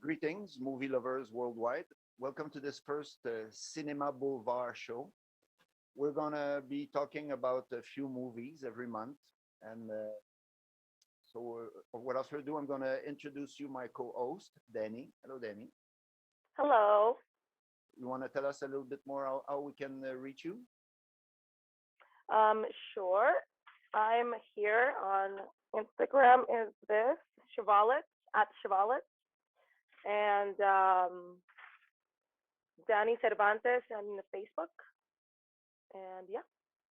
Greetings, movie lovers worldwide. Welcome to this first Cinema Boulevard show. We're going to be talking about a few movies every month. And without further ado, I'm going to introduce you my co host, Danny. Hello, Danny. Hello. You want to tell us a little bit more how we can reach you? Um, sure. I'm here on Instagram. Is this Chevalet at Chevalet and Danny Cervantes on Facebook. And yeah.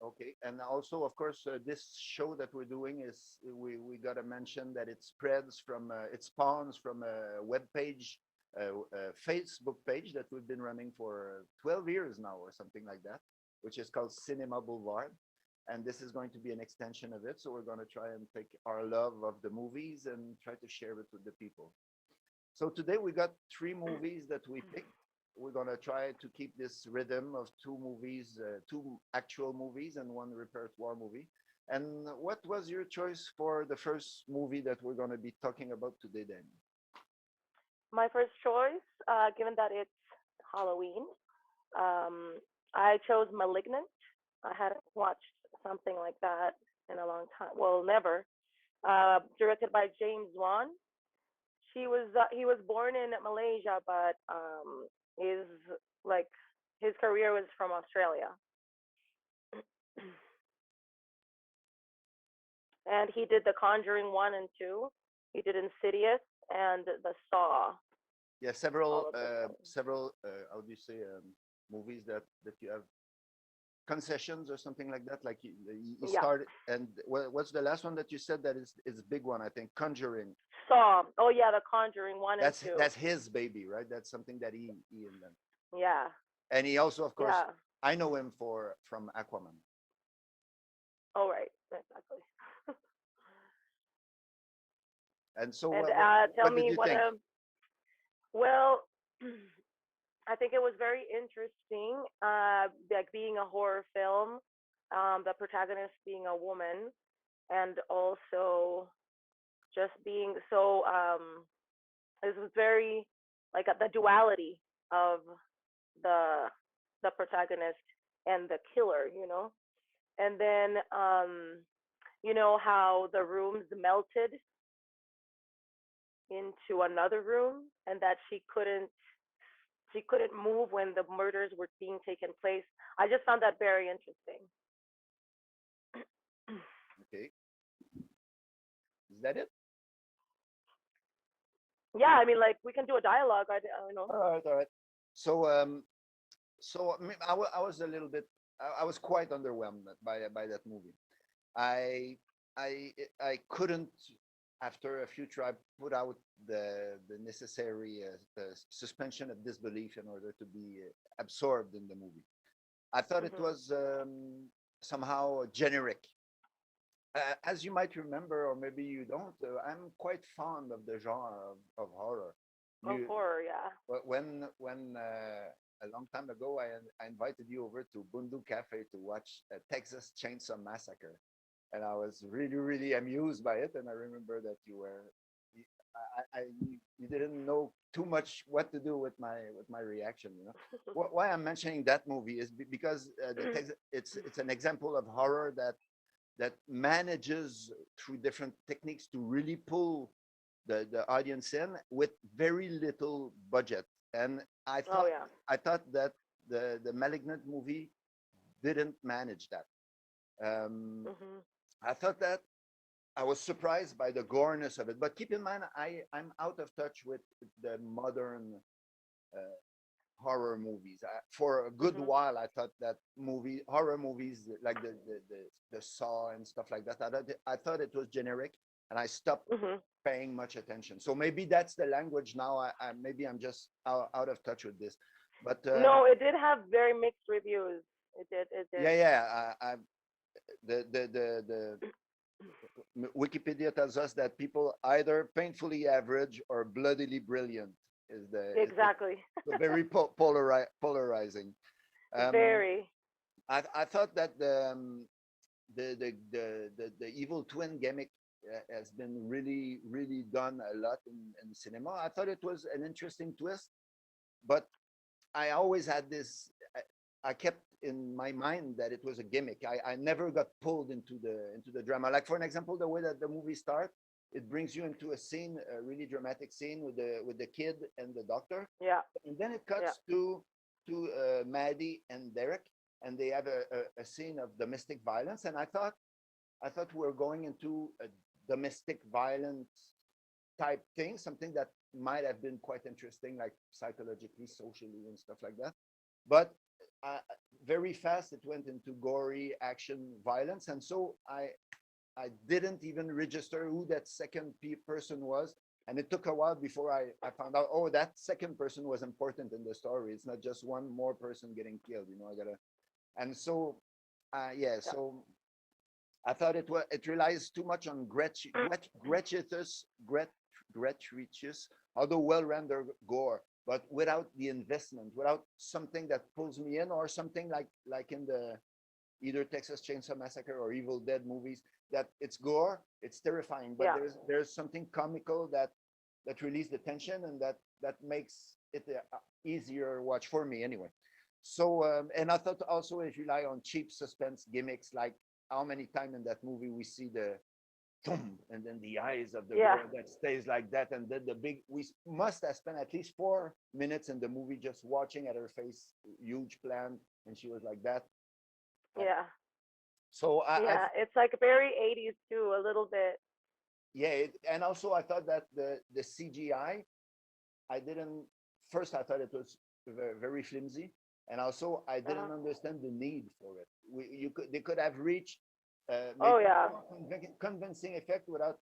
Okay, and also, of course, this show that we're doing is we got to mention that it spreads from it spawns from a web page, a Facebook page that we've been running for 12 years now or something like that, which is called Cinema Boulevard, and this is going to be an extension of it. So we're going to try and take our love of the movies and try to share it with the people. So today we got three movies that we picked. We're gonna try to keep this rhythm of two movies, two actual movies and one repertoire movie. And what was your choice for the first movie that we're gonna be talking about today, then? My first choice, given that it's Halloween, um, I chose *Malignant*. I hadn't watched something like that in a long time. Well, never. Directed by James Wan. He was born in Malaysia, but is like his career was from Australia, and he did The Conjuring 1 and 2. He did Insidious and The Saw, Yeah, all of this one. several. How do you say movies that you have concessions or something like that? Like you Yeah, started, and what's the last one that you said that is a big one? I think Conjuring. Saw. Oh yeah, The Conjuring one and That's two. that's his baby, right? That's something that he invented. Yeah, And he also, of course, yeah. I know him for from Aquaman. Oh right, exactly. And so, And tell what did me you what think? well, I think it was very interesting, like being a horror film, the protagonist being a woman, and also just being so. This was very like the duality of the the protagonist and the killer, and then how the rooms melted into another room, and that she couldn't move when the murders were being taken place. I just found that very interesting. Okay, is that it? Yeah, I mean, like we can do a dialogue. I don't know. All right, all right. So, I was a little bit, I was quite underwhelmed by that movie. I, I couldn't, after a few tries, put out the necessary suspension of disbelief in order to be absorbed in the movie. I thought it Mhm. was somehow generic. As you might remember, or maybe you don't, I'm quite fond of the genre of horror. Of You, horror, yeah. when a long time ago I invited you over to Bundu Cafe to watch Texas Chainsaw Massacre, and I was really really amused by it. And I remember that you, you didn't know too much what to do with my reaction. You know, why I'm mentioning that movie is because it's an example of horror that manages through different techniques to really pull the audience in with very little budget. And I Oh thought yeah. I thought that the Malignant movie didn't manage that. Um, Mhm. I thought that I was surprised by the goreness of it. But keep in mind, I'm out of touch with the modern uh, horror movies. For a good Mhm. while, I thought that horror movies like the Saw and stuff like that, I thought it was generic, and I stopped Mhm. paying much attention. So maybe that's the language now. Maybe I'm just out of touch with this, but No, it did have very mixed reviews. It did. It did. yeah, yeah. The Wikipedia tells us that people either painfully average or bloodily brilliant is the Exactly. so very polarizing. Um, Very. I thought that the evil twin gimmick has been really, really done a lot in cinema. I thought it was an interesting twist, but I always had this. I kept in my mind that it was a gimmick. I never got pulled into the drama. Like for an example, the way that the movie starts, it brings you into a scene, a really dramatic scene with the kid and the doctor, Yeah. and then it Yeah. cuts to Maddie and Derek, and they have a scene of domestic violence. And I thought we were going into a domestic violence type thing, something that might have been quite interesting, like psychologically, socially, and stuff like that. But uh, very fast, it went into gory action violence, and so I didn't even register who that second person was. And it took a while before I found out, oh, that second person was important in the story. It's not just one more person getting killed. I gotta. And so, yeah. Yeah. So I thought it relies too much on gratuitous, although well-rendered gore, but without the investment, without something that pulls me in, or something like in the either Texas Chainsaw Massacre or Evil Dead movies, that it's gore, it's terrifying, but Yeah. there's something comical that releases the tension, and that makes it a easier watch for me anyway. So and I thought also it rely on cheap suspense gimmicks, like how many times in that movie we see the thump, and then the eyes of the Yeah. girl that stays like that, and then the big, we must have spent at least 4 minutes in the movie just watching at her face, huge plan, and she was like that. Uh, Yeah. so I Yeah. It's like very 80s too, a little bit. yeah, and also I thought that the CGI, I didn't first I thought it was very flimsy, and also I Uh-huh. didn't understand the need for it. They could have reached Oh maybe yeah. more convincing effect without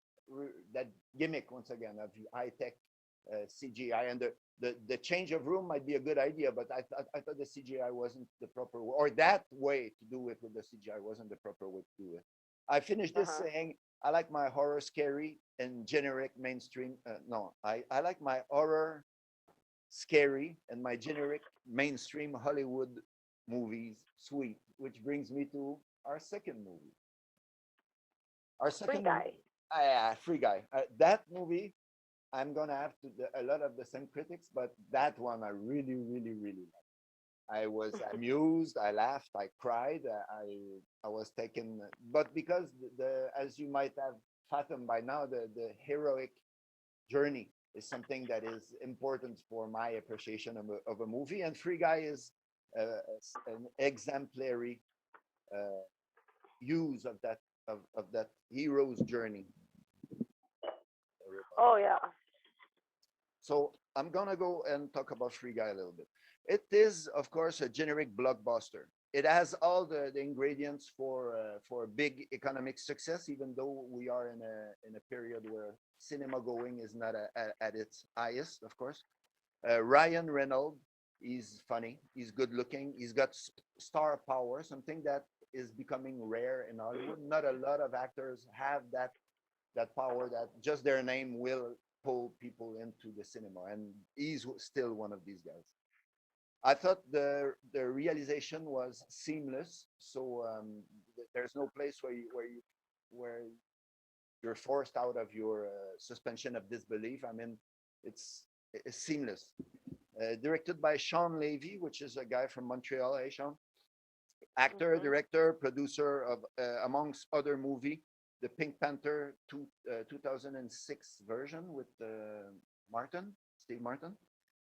that gimmick once again of high tech CGI, and the change of room might be a good idea, but I thought the CGI wasn't the proper way, or that way to do it with the CGI wasn't the proper way to do it. I finished this Uh-huh. saying I like my horror scary and generic mainstream. No, I like my horror scary and my generic mainstream Hollywood movies sweet, which brings me to our second movie. Our Free second movie, Guy. Free Guy. That movie, I'm gonna have to a lot of the same critics, but that one I really, really, really like. I was amused, I laughed, I cried, I was taken, but because as you might have fathomed by now, the heroic journey is something that is important for my appreciation of a movie, and Free Guy is an exemplary uh, use of that hero's journey. Oh yeah. So I'm gonna go and talk about Free Guy a little bit. It is, of course, a generic blockbuster. It has all the ingredients for a big economic success, even though we are in a period where cinema going is not at its highest, of course. Ryan Reynolds, he's funny, he's good looking, he's got star power, something that is becoming rare in Hollywood. Not a lot of actors have that power, that just their name will pull people into the cinema, and he's still one of these guys. I thought the realization was seamless, so there's no place where you're forced out of your suspension of disbelief. I mean, it's it's seamless. Directed by Sean Levy, which is a guy from Montreal. Hey, Sean. Actor, Mhm. director, producer of, amongst other movie, the Pink Panther 2006 version with Steve Martin,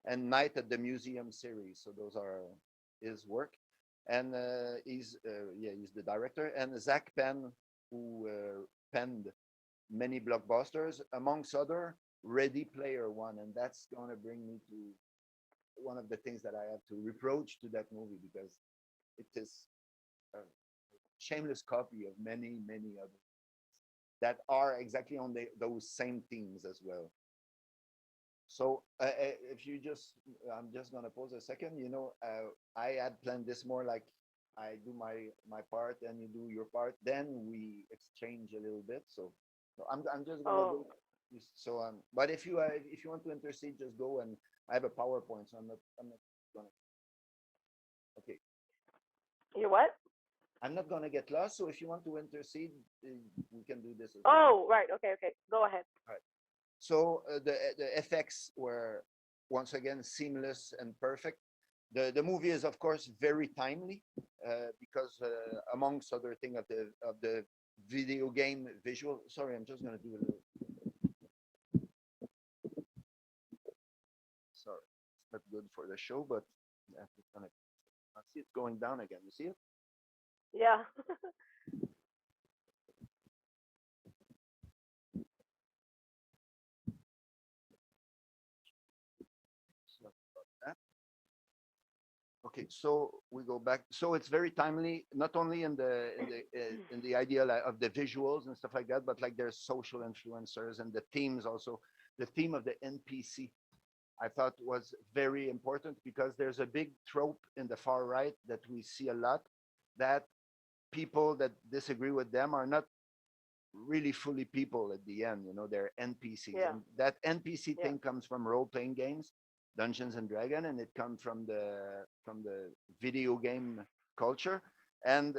and Night at the Museum series. So those are his work, and he's the director. And Zach Penn, who penned many blockbusters, amongst other Ready Player One, and that's gonna bring me to one of the things that I have to reproach to that movie, because it is a shameless copy of many, many others that are exactly on those same themes as well. So if you just, I'm just gonna pause a second. I had planned this more like I do my part and you do your part, then we exchange a little bit. So I'm just gonna Oh, go. So but if you want to intercede, just go, and I have a PowerPoint, so I'm not gonna. Okay, you what? I'm not gonna get lost. So if you want to intercede, we can do this as well. Oh, right. Okay, okay. Go ahead. Right. So the effects were once again seamless and perfect. The movie is of course very timely because amongst other thing of the video game visual. Sorry, I'm just gonna do a little. Sorry, it's not good for the show, but it's gonna. I see it's going down again. You see it? Yeah. Sorry about that. Okay, so we go back. So it's very timely, not only in the idea of the visuals and stuff like that, but like there's social influencers and the themes also. The theme of the NPC I thought was very important because there's a big trope in the far right that we see a lot that people that disagree with them are not really fully people at the end. You know, they're NPCs, Yeah. and that NPC Yeah. thing comes from role playing games, Dungeons and Dragon, and it comes from the video game culture. And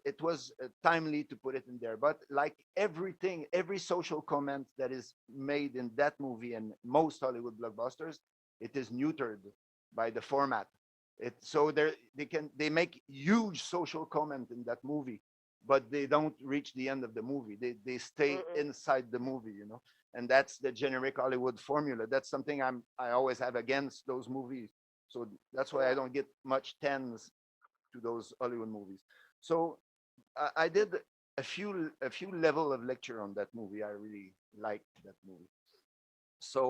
it was timely to put it in there. But like everything, every social comment that is made in that movie and most Hollywood blockbusters, it is neutered by the format. So they make huge social comment in that movie, but they don't reach the end of the movie. They stay Mm-mm. inside the movie, you know. And that's the generic Hollywood formula. That's something I always have against those movies. So that's why I Yeah. don't get much tens to those Hollywood movies. So I did a few level of lecture on that movie. I really liked that movie. So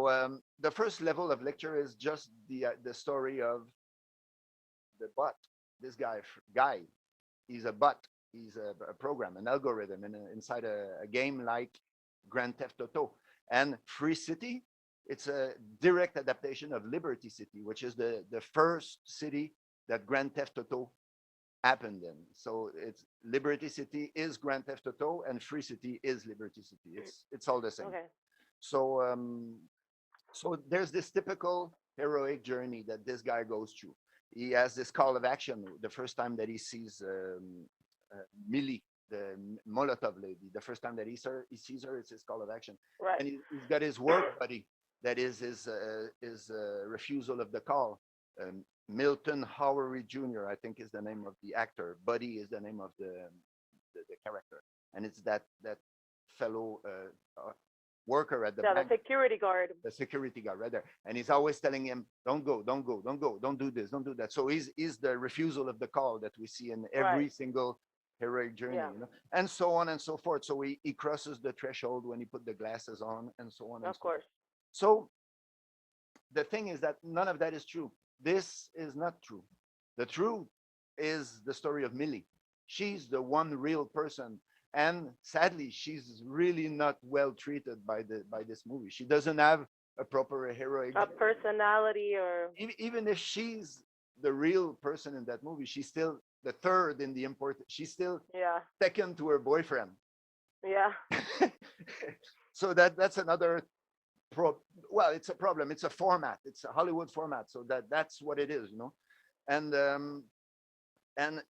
the first level of lecture is just the story of the bot. This guy, he's a bot. He's a program, an algorithm inside a game like Grand Theft Auto. And Free City, it's a direct adaptation of Liberty City, which is the first city that Grand Theft Auto happened in. So it's Liberty City is Grand Theft Auto, and Free City is Liberty City. It's all the same. Okay. So so there's this typical heroic journey that this guy goes through. He has this call of action the first time that he sees Millie, the Molotov lady. The first time that he sees her, it's his call of action. Right. And he's got his work buddy that is his refusal of the call. Milton Howery Jr., I think is the name of the actor. Buddy is the name of the character. And it's that fellow worker at the Yeah, the bank, security guard. the security guard right there, and he's always telling him, "Don't go, don't go, don't go, don't do this, don't do that." So he's the refusal of the call that we see in every Right. single heroic journey, Yeah. you know, and so on and so forth. So he crosses the threshold when he put the glasses on, and so on and Of so forth. course. So the thing is that none of that is true. This is not true. The truth is the story of Millie. She's the one real person, and sadly, she's really not well treated by this movie. She doesn't have a proper heroic A journey. personality or Even if she's the real person in that movie, she's still the third in the important. She's still yeah. second to her boyfriend. Yeah. So that's another well, it's a problem. It's a format. It's a Hollywood format. So that's what it is, you know. And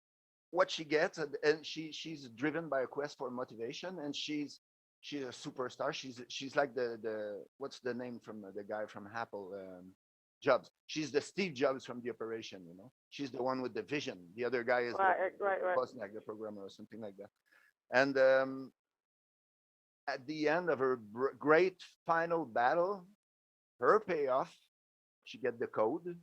what she gets, and she's driven by a quest for motivation, and she's a superstar. She's like the what's the name from the guy from Apple, Jobs. She's the Steve Jobs from the operation, you know. She's the one with the vision. The other guy is Right, right, right. Bosniak, the programmer, or something like that. And at the end of her great final battle, her payoff, she get the code,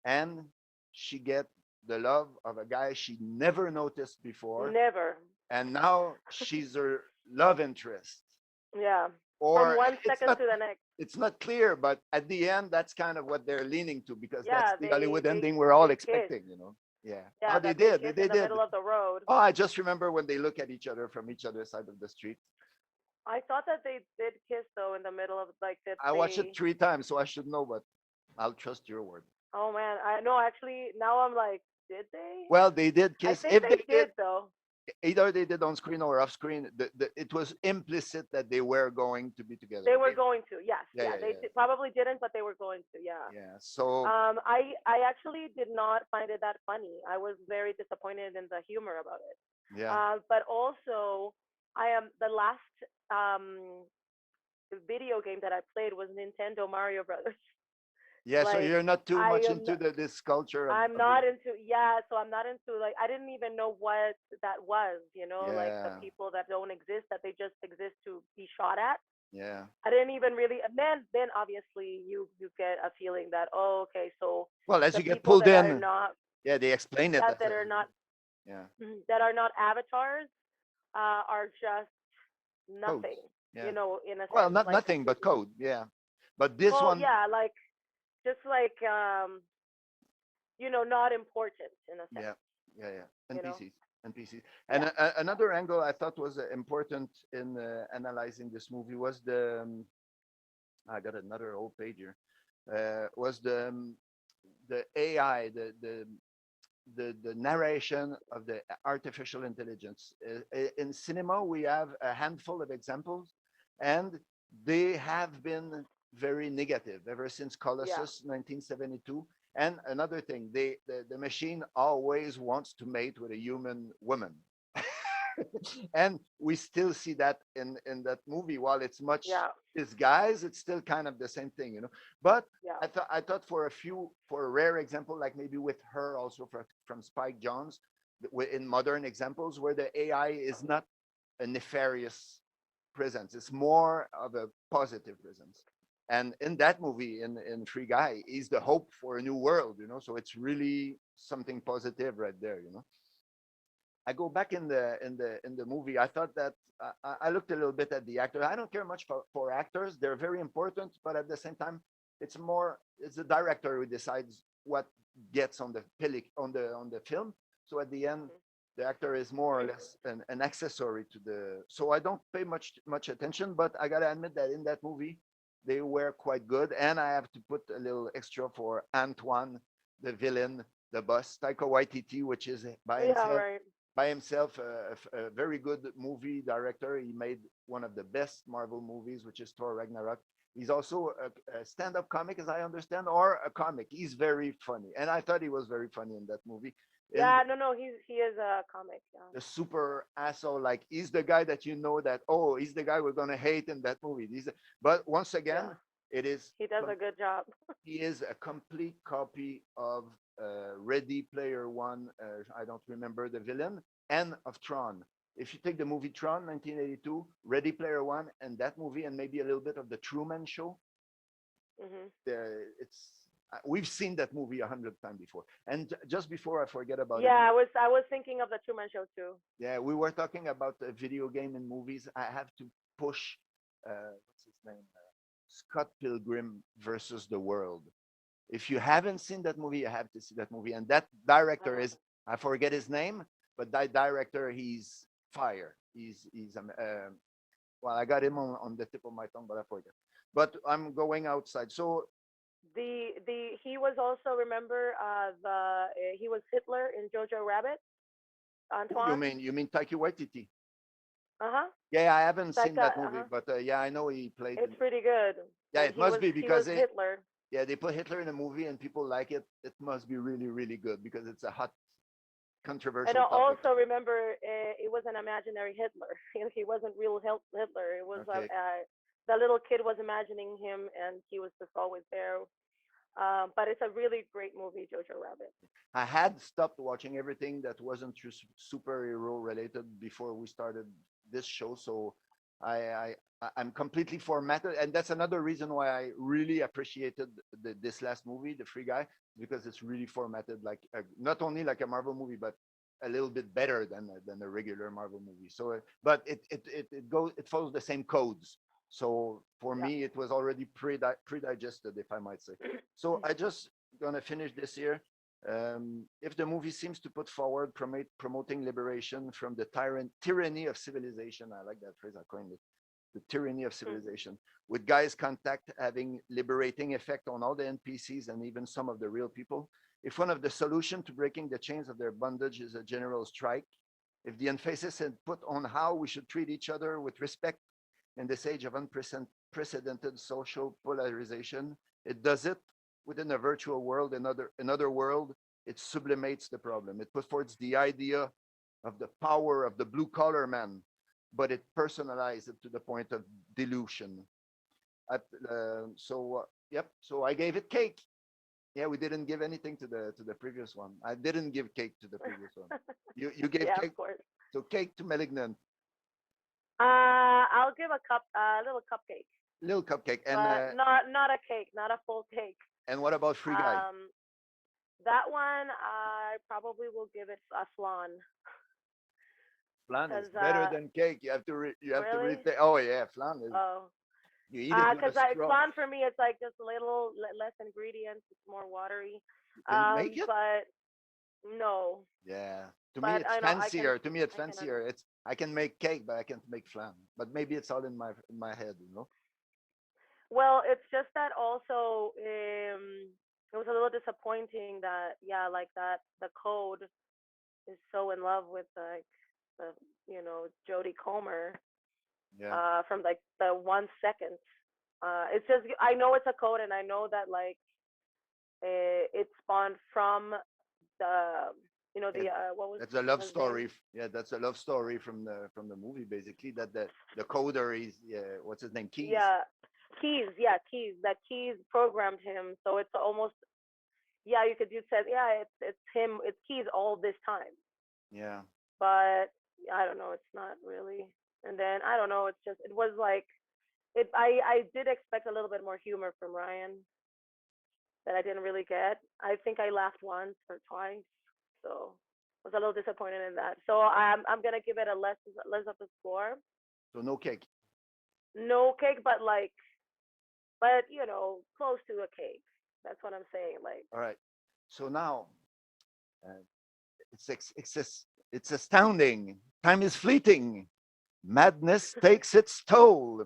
and she get the love of a guy she never noticed before, Never. and now she's her love interest. Yeah. From Or one it's second not to the next. it's not clear, but at the end, that's kind of what they're leaning to because that's Yeah, the they Hollywood they ending we're all they kiss. expecting, you know. Yeah. Yeah, Oh, they that they did. kiss They in the did. middle of the road. Oh, I just remember when they look at each other from each other side of the street. I thought that they did kiss though in the middle of like that I watched it they. 3 times, so I should know, but I'll trust your word. Oh man, I know. Actually, now I'm like, did they? Well, they did I kiss. think If they they did, did though. either they did on screen or off screen. It was implicit that they were going to be together. They were going to. Yes, Yeah, yeah. yeah, They yeah, probably didn't, but they were going to. Yeah. yeah. So I actually did not find it that funny. I was very disappointed in the humor about it. yeah, But also, I am the last um video game that I played was Nintendo Mario Brothers. yeah. So Like you're not too I much am into this culture I'm of the not into, yeah, so I'm not into, like, I didn't even know what that was, like the yeah, people that don't exist, that they just exist to be shot at. yeah. I didn't even really, and then obviously you get a feeling that, oh, okay, so Well, as the you get people pulled that are in, not, yeah, they explain it yeah, as that a, are not yeah, that are not avatars, are just codes. nothing, Yeah. in a Well, sense, not like nothing but code. Yeah. But this well, one, yeah, like just like not important in a yeah, sense, yeah, yeah. you know. NPCs, NPCs. And Yeah. another angle I thought was important in analyzing this movie was I got another old page here. Was the AI, the narration of the artificial intelligence. In cinema, we have a handful of examples, and they have been very negative ever since Yeah. Colossus 1972. And another thing, the machine always wants to mate with a human woman. And we still see that in that movie. While it's much Yeah. disguised, it's still kind of the same thing, But Yeah. I thought for a rare example, like maybe with her also from Spike Jones, in modern examples where the AI is not a nefarious presence, it's more of a positive presence. And in that movie, in Free Guy, he's the hope for a new world, So it's really something positive right there, I go back in the movie. I thought that I looked a little bit at the actor. I don't care much for actors; they're very important, but at the same time, it's the director who decides what gets on the on the film. So at the end, Mhm. the actor is more or less an accessory to the. So I don't pay much attention, but I gotta admit that in that movie, they were quite good, and I have to put a little extra for Antoine, the villain, the boss, Taika Waititi, which is Yeah. Right. by himself a very good movie director. He made one of the best Marvel movies, which is Thor Ragnarok. He's also a stand-up comic, as I understand, or a comic. He's very funny, and I thought he was very funny in that movie. In Yeah. No. No. He is a comic. Yeah. the super asshole, like he's the guy that that he's the guy we're gonna hate in that movie. But once Yeah. again, it is He does a good job. he is a complete copy of Ready Player One. I don't remember the villain, and of Tron. If you take the movie Tron, 1982, Ready Player One, and that movie, and maybe a little bit of the Truman Show, Hmm. it's we've seen that movie 100 times before. And just before I forget about it, Yeah. I was thinking of the Truman Show too. yeah, we were talking about the video game and movies. I have to push. What's his name? Scott Pilgrim versus the World. If you haven't seen that movie, you have to see that movie. And that director Uh-huh. is, I forget his name, but that director, he's fire. Well, I got him on the tip of my tongue, but I forget. But I'm going outside. So He was also, remember, he was Hitler in Jojo Rabbit. who you Antoine. mean? You mean Taiki Waititi? Uh huh. Yeah, I haven't That seen guy. that Uh movie, huh. but yeah, I know he played. It's pretty good. Yeah, it must be He was because Hitler. they put Hitler in a movie and people like it. It must be really, really good because it's a hot, And controversial I topic. also remember it was an imaginary Hitler. He wasn't real Hitler. It was Okay. the little kid was imagining him, and he was just always there. But it's a really great movie, Jojo Rabbit. I had stopped watching everything that wasn't superhero related before we started this show, so I, I I'm completely formatted, and that's another reason why I really appreciated this last movie, The Free Guy, because it's really formatted like not only like a Marvel movie, but a little bit better than a regular Marvel movie. So, but it follows the same codes. So for Yeah. me, it was already pre-digested, if I might say. So I just gonna finish this here. If the movie seems to put forward promoting liberation from the tyranny of civilization, I like that phrase, I coined it, the tyranny of civilization, with Guy's contact having liberating effect on all the NPCs and even some of the real people. If one of the solution to breaking the chains of their bondage is a general strike, If the emphasis is put on how we should treat each other with respect in this age of unprecedented social polarization, it does it within a virtual world. Another world, it sublimates the problem. It puts forth the idea of the power of the blue collar man, but it personalized it to the point of delusion. Yep. So I gave it cake. Yeah, we didn't give anything to the previous one. I didn't give cake to the previous one. You gave Yeah, of cake. course. So cake to Malignant, I'll give a little cupcake, little cupcake, but not a cake, not a full cake. and what about Free Guy? Um, that one I probably will give it a flan, Flan is cause better than cake. You have to really, rethink. Oh yeah, flan is. oh, You eat it with a straw. flan for me it's like just a little less ingredients, it's more watery. Can you make it? But no, Yeah. To me, but it's I know fancier. To me, it's I can fancier. It's I can make cake, but I can't make flan. But maybe it's all in my head, you know. Well, it's just that also it was a little disappointing that yeah, like that the code is so in love with like the Jodie Comer Yeah. from like the 1 second. It's just I know it's a code and I know that like it spawned from the Yeah, the what was that's a love his name? story. Yeah, that's a love story from the movie, basically. That the coder is what's his name? Keys. Yeah, Keys. Yeah, Keys. That Keys programmed him, so it's almost yeah. You said yeah, it's him. It's Keys all this time, Yeah. but I don't know. It's not really. And then I don't know. It's just it was like it. I did expect a little bit more humor from Ryan that I didn't really get. I think I laughed once or twice, so I was a little disappointed in that. So I'm gonna give it a less of a score. So no cake. No cake, but like but close to a cake. That's what I'm saying. Like, All right. So now uh, it's astounding. Time is fleeting. Madness takes its toll.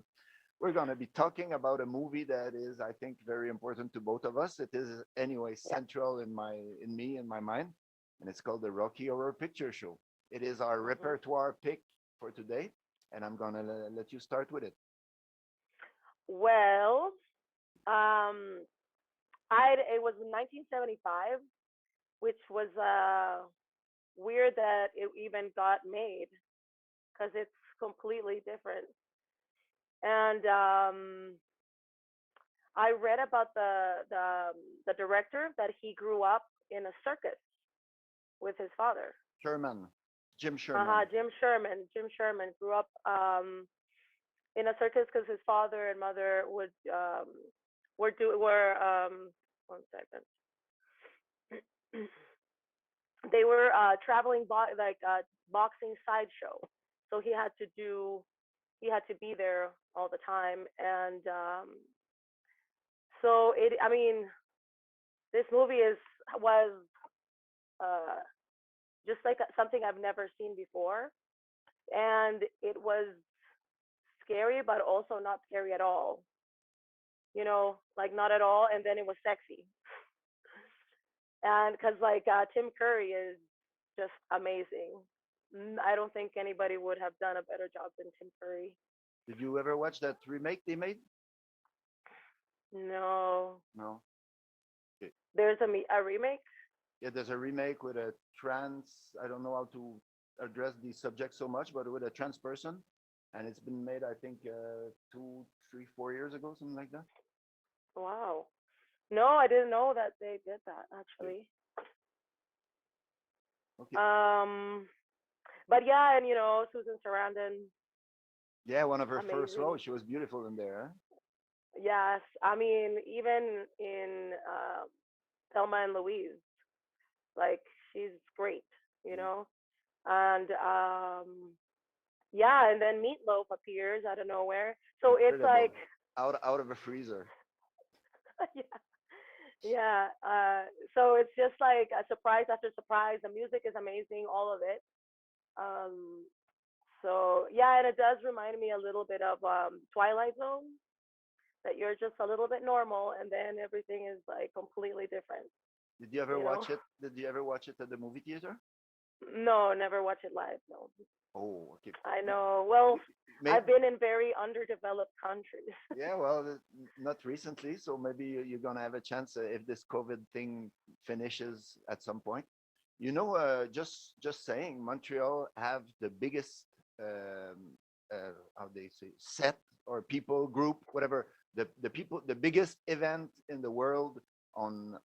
We're going to be talking about a movie that is, I think, very important to both of us. It is anyway yeah. central in my mind, and it's called the Rocky Horror Picture Show. It is our hmm repertoire pick for today, and I'm gonna let you start with it. Well, um, I it was 1975, which was weird that it even got made because it's completely different. And I read about the director that he grew up in a circus with his father. Sherman, Jim Sherman. Jim Sherman grew up in a circus because his father and mother would were 1 second. They were traveling like boxing sideshow, so he had to be there all the time, and so it. I mean, this movie was uh, just like something I've never seen before, and it was scary, but also not scary at all. Like not at all, and then it was sexy, and because like Tim Curry is just amazing. I don't think anybody would have done a better job than Tim Curry. Did you ever watch that remake they made? No, No. Okay. there's a remake. Yeah, there's a remake with a trans. I don't know how to address the subject so much, but with a trans person, and it's been made, I think, 2, 3, 4 years ago, something like that. Wow. No, I didn't know that they did that Okay. actually. Okay. Um, but yeah, and Susan Sarandon, Yeah, one of her first amazing. roles. She was beautiful in there. Yes, I mean even in Thelma and Louise, like she's great, you Huh? know. And yeah, and then Meatloaf appears out of nowhere. So it's like Incredible. Out of a freezer. yeah, yeah. So it's just like a surprise after surprise. The music is amazing, all of it. Um, so yeah, and it does remind me a little bit of Twilight Zone. That you're just a little bit normal, and then everything is like completely different. Did you ever You know? watch it? Did you ever watch it at the movie theater? No, never watch it live. No, Oh, okay. I know. Well, Maybe, I've been in very underdeveloped countries. yeah, well, not recently, so maybe you're gonna have a chance if this COVID thing finishes at some point. You know, just saying, Montreal have the biggest, how they say, set or people group, whatever, the people, the biggest event in the world on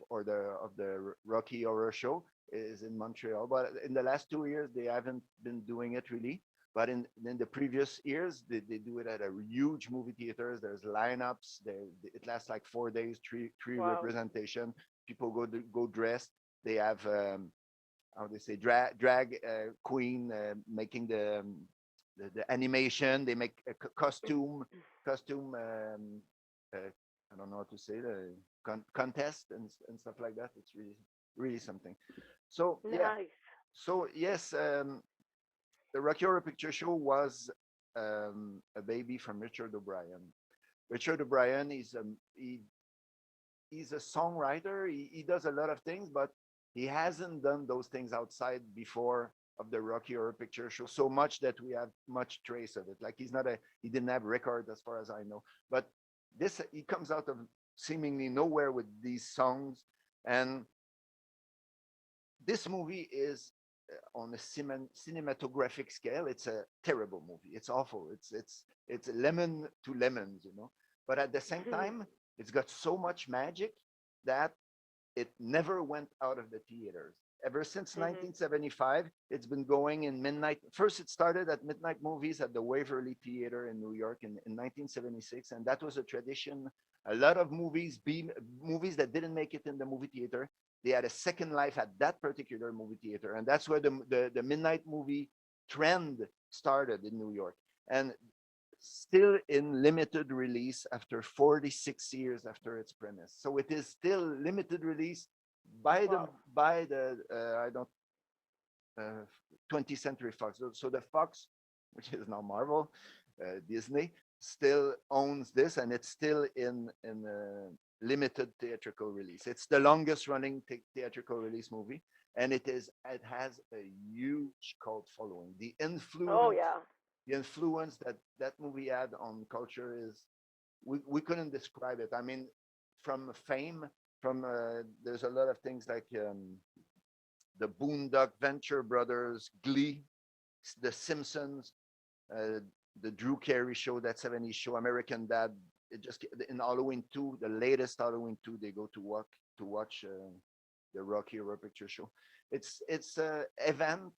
or the of the Rocky Horror Show is in Montreal. But in the last 2 years, they haven't been doing it really. But in the previous years, they do it at a huge movie theaters. There's lineups. It lasts like 4 days, three Wow. representation. People go dressed. They have how they say drag queen making the animation. They make a costume. Uh, I don't know how to say the contest and stuff like that. It's really something. So yeah. Nice. So yes, the Rocky Horror Picture Show was a baby from Richard O'Brien. Richard O'Brien he's a songwriter. He does a lot of things, but he hasn't done those things outside before of the Rocky Horror Picture Show so much that we have much trace of it. Like he didn't have record as far as I know. But this he comes out of seemingly nowhere with these songs, and this movie is on a cinematographic scale. It's a terrible movie. It's awful. It's lemon to lemons, you know. But at the same time, it's got so much magic that it never went out of the theaters. Ever since Mhm. 1975, it's been going in midnight. First, it started at midnight movies at the Waverly Theater in New York in 1976, and that was a tradition. A lot of movies that didn't make it in the movie theater, they had a second life at that particular movie theater, and that's where the midnight movie trend started in New York. And still in limited release after 46 years after its premise. So it is still limited release by the Wow. by the I don't uh, 20th Century Fox. So the Fox, which is now Marvel, Disney, still owns this, and it's still in limited theatrical release. It's the longest running theatrical release movie, and it has a huge cult following. Oh yeah. The influence that that movie had on culture is we couldn't describe it. I mean, from fame, from there's a lot of things like the Boondock Venture Brothers, Glee, The Simpsons, uh, the Drew Carey Show, that '70s show, American Dad. It just in Halloween 2, the latest Halloween 2, they go to watch the Rocky Horror Picture Show. It's a event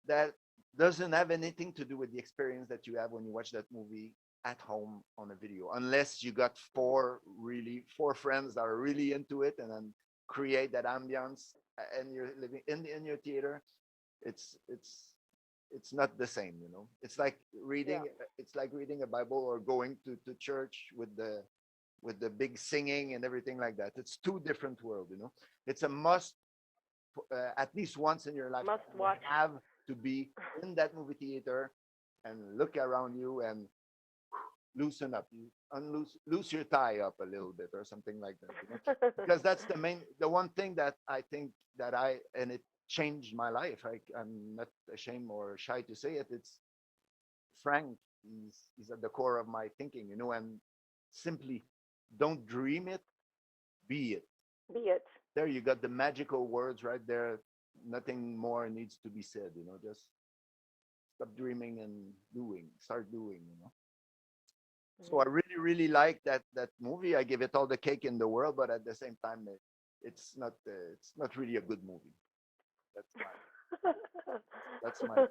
that doesn't have anything to do with the experience that you have when you watch that movie at home on a video, unless you got Mhm. four friends that are really into it and then create that ambiance and you're living in your theater. It's it's it's not the same, you know. Yeah. It's like reading a Bible or going to church with the big singing and everything like that. It's two different worlds, you know. It's a must at least once in your lifetime. Must You watch. have to be in that movie theater and look around you and loosen up. You loose your tie up a little bit or something like that. You know, because that's the one thing that I think that and it changed my life. I'm not ashamed or shy to say it. It's Frank. He's at the core of my thinking. You know, and simply don't dream it, be it. Be it. There you got the magical words right there. Nothing more needs to be said, you know. Just stop dreaming and start doing, you know. So I Mhm. really like that movie. I give it all the cake in the world, but at the same time it's not really a good movie. that's my that's my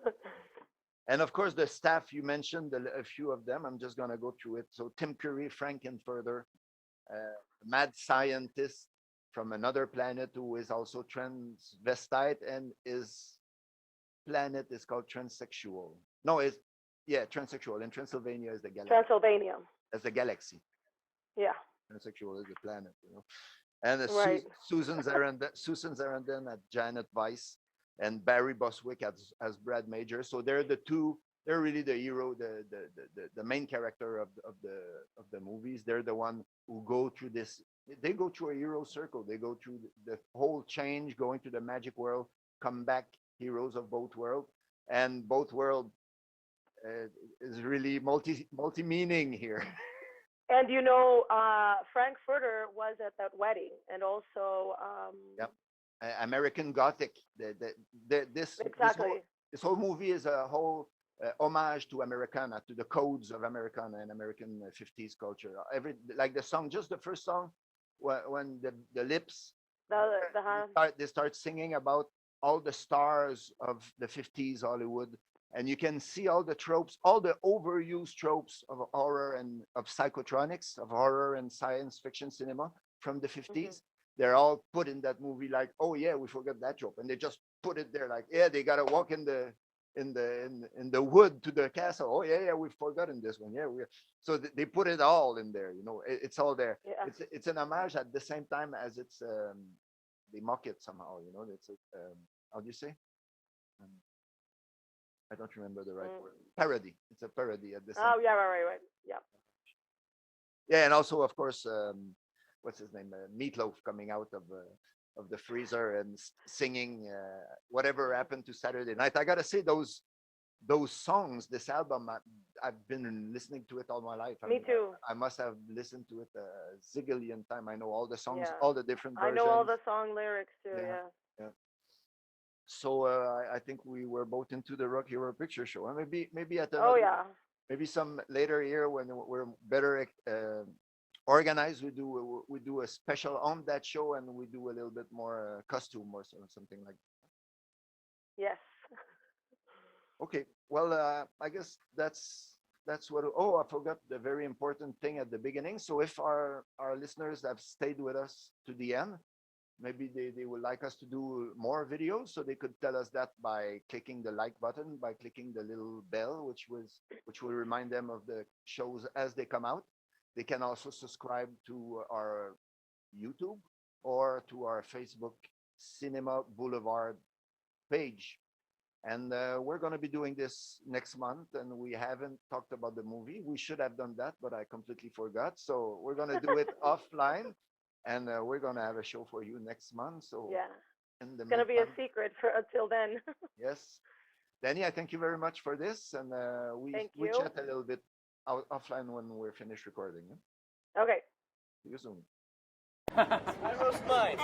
and of course the staff you mentioned, a few of them. I'm just going to go through it. So Tim Curry, Frankenfurter, mad scientist from another planet who is also transvestite, and his planet is called transsexual. No, it's yeah, transsexual. And Transylvania is the Transylvania. as the galaxy. Yeah. Transsexual is the planet, you know. And Right. Susan Sarandon at Janet Weiss, and Barry Boswick as Brad Major. So they're the two. They're really the hero, the main character of the movies. They're the one who go through this. They go through a hero circle. They go through the whole change, going to the magic world, come back heroes of both worlds, and both world is really multi meaning here. And Frankfurter was at that wedding, and also Yep. American Gothic. exactly. This whole movie is a whole homage to Americana, to the codes of Americana and American 50s culture. Every like the song, just the first song, when the lips they start singing about all the stars of the 50s Hollywood, and you can see all the tropes, all the overused tropes of horror and of psychotronics, of horror and science fiction cinema from the 50s. They're all put in that movie like, oh yeah, we forgot that trope, and they just put it there like, yeah, they gotta walk in the wood to the castle. Oh yeah, we've forgotten this one. Yeah, so they put it all in there. It's all there. Yeah. It's an homage at the same time as it's they mock it somehow. It's how do you say? Um, I don't remember the right word. Parody. It's a parody at the same. Oh yeah, right. Yeah. Yeah, and also of course, what's his name? Meatloaf coming out of the freezer and singing whatever happened to Saturday Night. I gotta say those songs, this album, I've been listening to it all my life. Me too. I must have listened to it a zillion time. I know all the songs, Yeah. all the different I versions. know all the song lyrics too. Yeah. Yeah. So I think we were both into the Rocky Horror Picture Show, and maybe at Oh another, yeah. maybe some later year when we're better organized, we do a special on that show, and we do a little bit more costume or something like that. Yes. Okay, well, I guess that's what. Oh, I forgot the very important thing at the beginning. So if our listeners have stayed with us to the end, maybe they would like us to do more videos, so they could tell us that by clicking the like button, by clicking the little bell, which will remind them of the shows as they come out. They can also subscribe to our YouTube or to our Facebook Cinema Boulevard page. And we're going to be doing this next month, and we haven't talked about the movie. We should have done that, but I completely forgot. So we're going to do it offline, and we're going to have a show for you next month. So yeah, in the it's gonna be a meantime, secret for until then. yes, Danny, I thank you very much for this, and Thank we you. chat a little bit offline when we're finished recording. Yeah? Okay. See you soon. I roast mine.